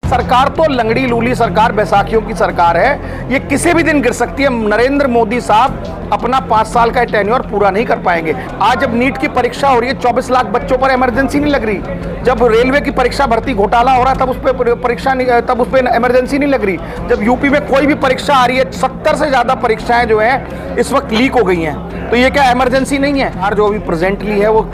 सरकार तो लंगड़ी लूली सरकार, बैसाखियों की सरकार है। ये किसी भी दिन गिर सकती है। नरेंद्र मोदी साहब अपना 5 साल का टेन्योर पूरा नहीं कर पाएंगे। आज जब नीट की परीक्षा हो रही है, 24 लाख बच्चों पर इमरजेंसी नहीं लग रही। जब रेलवे की परीक्षा भर्ती घोटाला हो रहा है, तब उस पर इमरजेंसी नहीं लग रही। जब यूपी में कोई भी परीक्षा आ रही है, 70 से ज्यादा परीक्षाएं जो हैं इस वक्त लीक हो गई हैं, तो ये क्या इमरजेंसी नहीं है? और जो अभी प्रेजेंटली है वो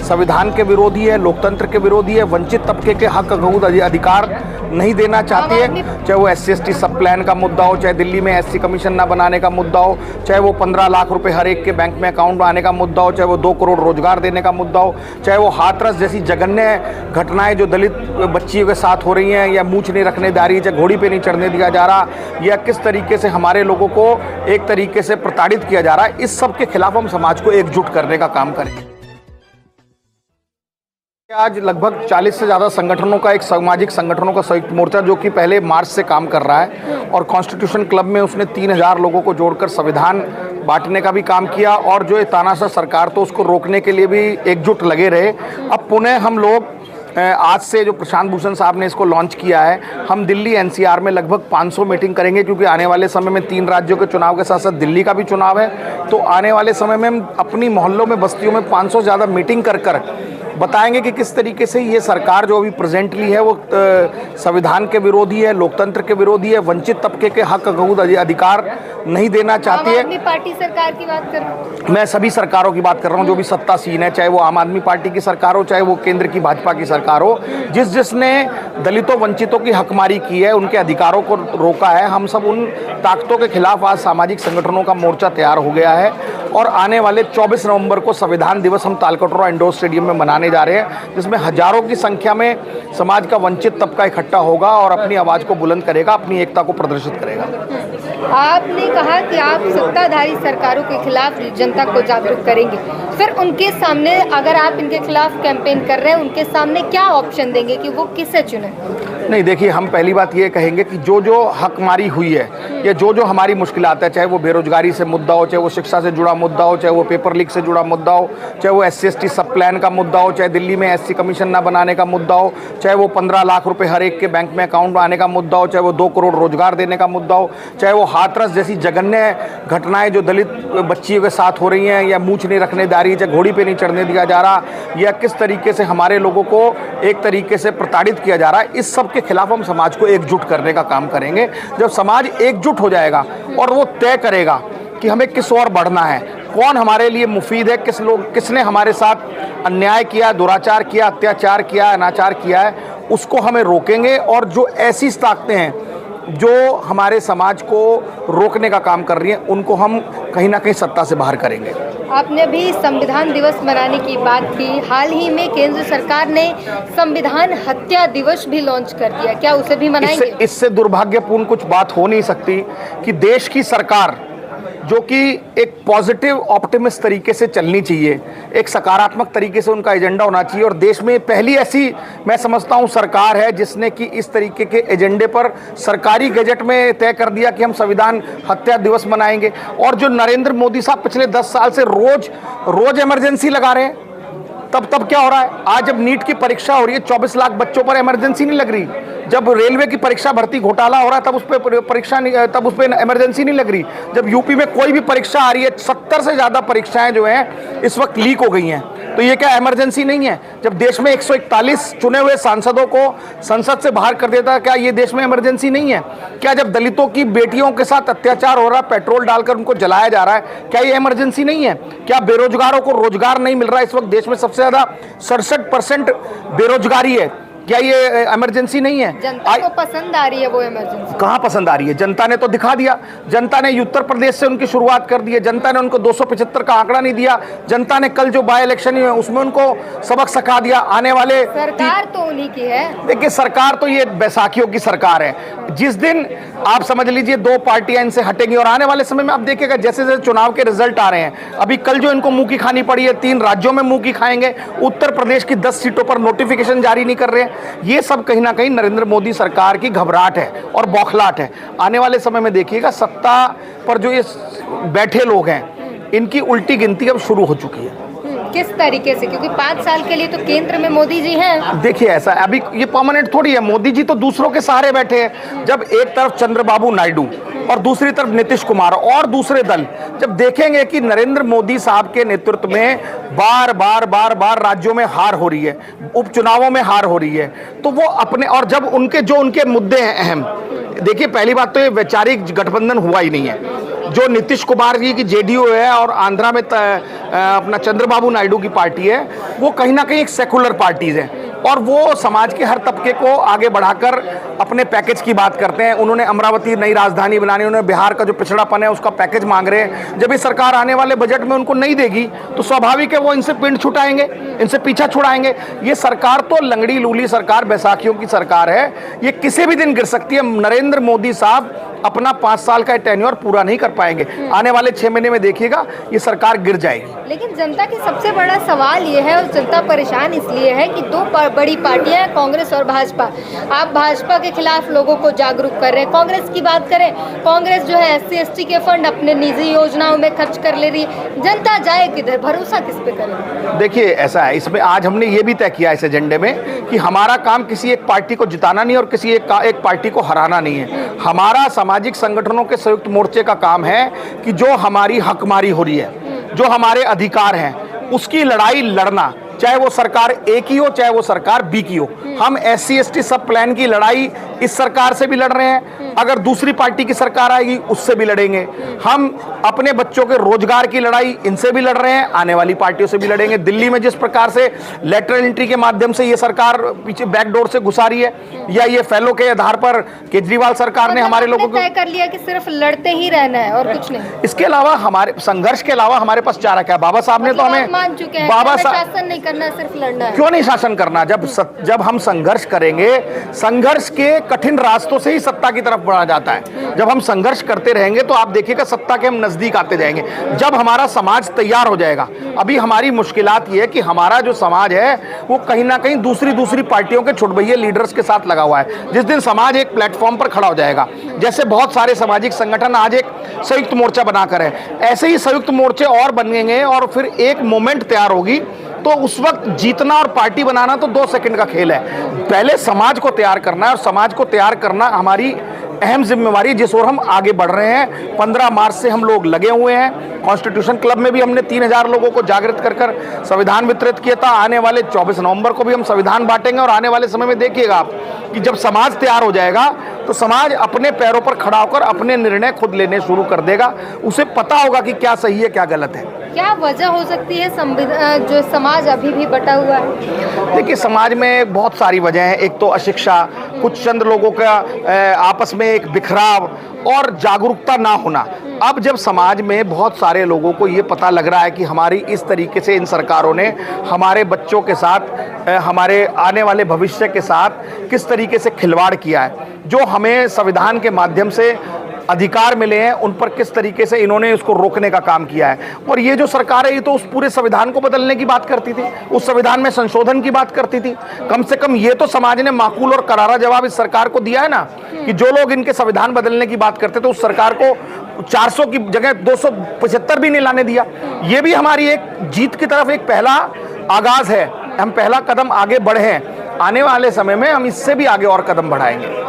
संविधान के विरोधी है, लोकतंत्र के विरोधी है, वंचित तबके के हक अधिकार नहीं देना चाहती है। चाहे वो SC/ST सब प्लान का मुद्दा हो, चाहे दिल्ली में SC कमीशन ना बनाने का मुद्दा हो, चाहे वो 15 लाख रुपए हर एक के बैंक में अकाउंट में आने का मुद्दा हो, चाहे वो 2 करोड़ रोजगार देने का मुद्दा हो, चाहे वो हाथरस जैसी जघन्य घटनाएं जो दलित बच्चियों के साथ हो रही हैं, या मूंछ नहीं रखने जा रही है, चाहे घोड़ी पे नहीं चढ़ने दिया जा रहा, या किस तरीके से हमारे लोगों को एक तरीके से प्रताड़ित किया जा रहा है, इस सब के खिलाफ हम समाज को एकजुट करने का काम करेंगे। आज लगभग 40 से ज़्यादा संगठनों का, एक सामाजिक संगठनों का संयुक्त मोर्चा, जो कि पहले मार्च से काम कर रहा है, और कॉन्स्टिट्यूशन क्लब में उसने 3000 लोगों को जोड़कर संविधान बांटने का भी काम किया, और जो ये तानाशाह सरकार तो उसको रोकने के लिए भी एकजुट लगे रहे। अब पुनः हम लोग आज से जो प्रशांत भूषण साहब ने इसको लॉन्च किया है, हम दिल्ली NCR में लगभग 500 मीटिंग करेंगे, क्योंकि आने वाले समय में 3 राज्यों के चुनाव के साथ साथ दिल्ली का भी चुनाव है। तो आने वाले समय में हम अपनी मोहल्लों में, बस्तियों में 500 से ज़्यादा मीटिंग कर बताएंगे कि किस तरीके से ये सरकार जो अभी प्रेजेंटली है वो संविधान के विरोधी है, लोकतंत्र के विरोधी है, वंचित तबके के हक अधिकार नहीं देना चाहती है। आम आदमी पार्टी सरकार की बात कर रहा हूँ मैं, सभी सरकारों की बात कर रहा हूँ जो भी सत्तासीन है, चाहे वो आम आदमी पार्टी की सरकार हो, चाहे वो केंद्र की भाजपा की सरकार हो। जिसने दलितों वंचितों की हकमारी की है, उनके अधिकारों को रोका है, हम सब उन ताकतों के खिलाफ आज सामाजिक संगठनों का मोर्चा तैयार हो गया है। और आने वाले 24 नवंबर को संविधान दिवस हम तालकटोरा इंडोर स्टेडियम में मनाने जा रहे हैं, जिसमें हजारों की संख्या में समाज का वंचित तबका इकट्ठा होगा और अपनी आवाज़ को बुलंद करेगा, अपनी एकता को प्रदर्शित करेगा। आपने कहा कि आप सत्ताधारी सरकारों के खिलाफ जनता को जागरूक करेंगे, फिर उनके सामने, अगर आप इनके खिलाफ कैंपेन कर रहे हैं, उनके सामने क्या ऑप्शन देंगे कि वो किसे चुने? नहीं, देखिए, हम पहली बात ये कहेंगे कि जो हकमारी हुई है, या जो हमारी मुश्किलात है, चाहे वो बेरोजगारी से मुद्दा हो, चाहे वो शिक्षा से जुड़ा मुद्दा हो, चाहे वो पेपर लीक से जुड़ा मुद्दा हो, चाहे वो SC/ST सब प्लान का मुद्दा हो, चाहे दिल्ली में SC कमीशन ना बनाने का मुद्दा हो, चाहे वो 15 लाख रुपए हर एक के बैंक में अकाउंट में आने का मुद्दा हो, चाहे वो 2 करोड़ रोजगार देने का मुद्दा हो, चाहे वो हाथरस जैसी जघन्य घटनाएं जो दलित बच्चियों के साथ हो रही हैं, या मूंछ नहीं रखने जा रही है, चाहे घोड़ी पे नहीं चढ़ने दिया जा रहा, या किस तरीके से हमारे लोगों को एक तरीके से प्रताड़ित किया जा रहा है, इस सब के खिलाफ हम समाज को एकजुट करने का काम करेंगे। जब समाज एकजुट हो जाएगा और वो तय करेगा कि हमें किस ओर बढ़ना है, कौन हमारे लिए मुफीद है, किसने हमारे साथ अन्याय किया, दुराचार किया, अत्याचार किया, अनाचार किया है, उसको हमें रोकेंगे। और जो ऐसी ताकतें हैं जो हमारे समाज को रोकने का काम कर रही हैं, उनको हम कहीं ना कहीं सत्ता से बाहर करेंगे। आपने भी संविधान दिवस मनाने की बात की। हाल ही में केंद्र सरकार ने संविधान हत्या दिवस भी लॉन्च कर दिया, क्या उसे भी मनाएंगे? इससे दुर्भाग्यपूर्ण कुछ बात हो नहीं सकती कि देश की सरकार, जो कि एक पॉजिटिव ऑप्टिमिस्ट तरीके से चलनी चाहिए, एक सकारात्मक तरीके से उनका एजेंडा होना चाहिए, और देश में पहली ऐसी, मैं समझता हूं, सरकार है जिसने कि इस तरीके के एजेंडे पर सरकारी गजट में तय कर दिया कि हम संविधान हत्या दिवस मनाएंगे। और जो नरेंद्र मोदी साहब पिछले 10 साल से रोज इमरजेंसी लगा रहे हैं, तब क्या हो रहा है? आज जब नीट की परीक्षा हो रही है, 24 लाख बच्चों पर इमरजेंसी नहीं लग रही। जब रेलवे की परीक्षा भर्ती घोटाला हो रहा है, तब उस पर इमरजेंसी नहीं लग रही। जब यूपी में कोई भी परीक्षा आ रही है, 70 से ज़्यादा परीक्षाएं जो हैं इस वक्त लीक हो गई हैं, तो ये क्या इमरजेंसी नहीं है? जब देश में 141 चुने हुए सांसदों को संसद से बाहर कर देता है, क्या ये देश में इमरजेंसी नहीं है? क्या जब दलितों की बेटियों के साथ अत्याचार हो रहा है, पेट्रोल डालकर उनको जलाया जा रहा है, क्या ये इमरजेंसी नहीं है? क्या बेरोजगारों को रोजगार नहीं मिल रहा है? इस वक्त देश में सबसे ज़्यादा 67% बेरोजगारी है, क्या ये इमरजेंसी नहीं है? जनता को पसंद आ रही है वो इमरजेंसी? कहाँ पसंद आ रही है? जनता ने तो दिखा दिया। जनता ने उत्तर प्रदेश से उनकी शुरुआत कर दी है। जनता ने उनको 275 का आंकड़ा नहीं दिया। जनता ने कल जो बाय इलेक्शन हुए उसमें उनको सबक सिखा दिया। आने वाले, सरकार तो उन्हीं की है। देखिए, सरकार तो ये बैसाखियों की सरकार है। जिस दिन आप समझ लीजिए 2 पार्टियां इनसे हटेंगी, और आने वाले समय में आप देखिएगा जैसे जैसे चुनाव के रिजल्ट आ रहे हैं, अभी कल जो इनको मुंह की खानी पड़ी है, 3 राज्यों में मुंह की खाएंगे, उत्तर प्रदेश की 10 सीटों पर नोटिफिकेशन जारी नहीं कर रहे हैं। ये सब कहीं ना कहीं नरेंद्र मोदी सरकार की घबराहट है और बौखलाहट है। आने वाले समय में देखिएगा सत्ता पर जो ये बैठे लोग हैं, इनकी उल्टी गिनती अब शुरू हो चुकी है। किस तरीके से, क्योंकि 5 साल के लिए तो केंद्र में मोदी जी हैं। देखिए ऐसा अभी ये परमानेंट थोड़ी है, मोदी जी तो दूसरों के सहारे बैठे हैं। जब एक तरफ चंद्रबाबू नायडू और दूसरी तरफ नीतीश कुमार और दूसरे दल जब देखेंगे कि नरेंद्र मोदी साहब के नेतृत्व में बार बार राज्यों में हार हो रही है, उपचुनावों में हार हो रही है, तो वो अपने और जब उनके मुद्दे हैं अहम, देखिए पहली बात तो ये वैचारिक गठबंधन हुआ ही नहीं है। जो नीतीश कुमार जी की जेडीयू है और आंध्रा में अपना चंद्रबाबू नायडू की पार्टी है, वो कहीं ना कहीं एक सेकुलर पार्टीज है और वो समाज के हर तबके को आगे बढ़ाकर अपने पैकेज की बात करते हैं। उन्होंने अमरावती नई राजधानी बनानी, उन्होंने बिहार का जो पिछड़ापन है उसका पैकेज मांग रहे हैं। जब ये सरकार आने वाले बजट में उनको नहीं देगी तो स्वाभाविक है वो इनसे पिंड छुटाएंगे, इनसे पीछा छुड़ाएंगे। ये सरकार तो लंगड़ी लूली सरकार, बैसाखियों की सरकार है, ये किसी भी दिन गिर सकती है। नरेंद्र मोदी साहब अपना 5 साल का टेन्योर पूरा नहीं कर पाएंगे, आने वाले 6 महीने में देखिएगा ये सरकार गिर जाएगी। लेकिन जनता की सबसे बड़ा सवाल ये है और जनता परेशान इसलिए है कि दो बड़ी पार्टियां हैं, कांग्रेस और भाजपा। आप भाजपा के खिलाफ लोगों को जागरूक कर रहे हैं, कांग्रेस की बात करें, कांग्रेस जो है SC ST के फंड अपने निजी योजनाओं में खर्च कर ले रही है। जनता जाए किधर, भरोसा किस पे करे? देखिए ऐसा है, इसमें आज हमने ये भी तय किया इस एजेंडे में कि हमारा काम किसी एक पार्टी को जिताना नहीं और किसी एक पार्टी को हराना नहीं है। हमारा सामाजिक संगठनों के संयुक्त मोर्चे का काम है कि जो हमारी हकमारी हो रही है, जो हमारे अधिकार हैं, उसकी लड़ाई लड़ना, चाहे वो सरकार A की हो चाहे वो सरकार B की हो। हम SC ST सब प्लान की लड़ाई इस सरकार से भी लड़ रहे हैं, अगर दूसरी पार्टी की सरकार आएगी उससे भी लड़ेंगे। हम अपने बच्चों के रोजगार की लड़ाई इनसे भी लड़ रहे हैं, आने वाली पार्टियों से भी लड़ेंगे। दिल्ली में जिस प्रकार से लेटरल एंट्री के माध्यम से ये सरकार पीछे बैकडोर से घुसा रही है, या ये फेलो के आधार पर केजरीवाल सरकार ने हमारे लोगों को तय कर लिया कि सिर्फ लड़ते ही रहना है और कुछ नहीं। इसके अलावा हमारे संघर्ष के अलावा हमारे पास चारा क्या? बाबा साहब ने तो हमें मान चुके हैं, बाबा शासन नहीं करना, सिर्फ लड़ना है। क्यों नहीं शासन करना? जब हम संघर्ष करेंगे, संघर्ष के कठिन रास्तों से ही सत्ता की तरफ बढ़ा जाता है। जब हम संघर्ष करते रहेंगे तो आप देखिएगा सत्ता के हम नजदीक आते जाएंगे। जब हमारा समाज तैयार हो जाएगा, अभी हमारी मुश्किलात ये है कि हमारा जो समाज है वो कहीं ना कहीं दूसरी पार्टियों के छुटभैये लीडर्स के साथ लगा हुआ है। जिस दिन समाज एक प्लेटफॉर्म पर खड़ा हो जाएगा, जैसे बहुत सारे सामाजिक संगठन आज एक संयुक्त मोर्चा बनाकर है, ऐसे ही संयुक्त मोर्चे और बनेंगे और फिर एक मोमेंट तैयार होगी। तो उस वक्त जीतना और पार्टी बनाना तो 2 सेकंड का खेल है। पहले समाज को तैयार करना है और समाज को तैयार करना हमारी अहम जिम्मेवारी, जिस ओर हम आगे बढ़ रहे हैं। 15 मार्च से हम लोग लगे हुए हैं। कॉन्स्टिट्यूशन क्लब में भी हमने 3000 लोगों को जागृत कर संविधान वितरित किया था। आने वाले 24 नवंबर को भी हम संविधान बांटेंगे और आने वाले समय में देखिएगा आप कि जब समाज तैयार हो जाएगा तो समाज अपने पैरों पर खड़ा होकर अपने निर्णय खुद लेने शुरू कर देगा। उसे पता होगा कि क्या सही है क्या गलत है। क्या वजह हो सकती है जो समाज अभी भी बटा हुआ है? देखिए समाज में बहुत सारी वजह हैं। एक तो अशिक्षा, कुछ चंद लोगों का आपस में एक बिखराव और जागरूकता ना होना। अब जब समाज में बहुत सारे लोगों को ये पता लग रहा है कि हमारी इस तरीके से इन सरकारों ने हमारे बच्चों के साथ, हमारे आने वाले भविष्य के साथ किस तरीके से खिलवाड़ किया है, जो हमें संविधान के माध्यम से अधिकार मिले हैं उन पर किस तरीके से इन्होंने उसको रोकने का काम किया है। और ये जो सरकार है ये तो उस पूरे संविधान को बदलने की बात करती थी, उस संविधान में संशोधन की बात करती थी। कम से कम ये तो समाज ने माकूल और करारा जवाब इस सरकार को दिया है ना, कि जो लोग इनके संविधान बदलने की बात करते थे उस सरकार को 400 की जगह 275 भी नहीं लाने दिया। ये भी हमारी एक जीत की तरफ एक पहला आगाज है। हम पहला कदम आगे बढ़े हैं, आने वाले समय में हम इससे भी आगे और कदम बढ़ाएंगे।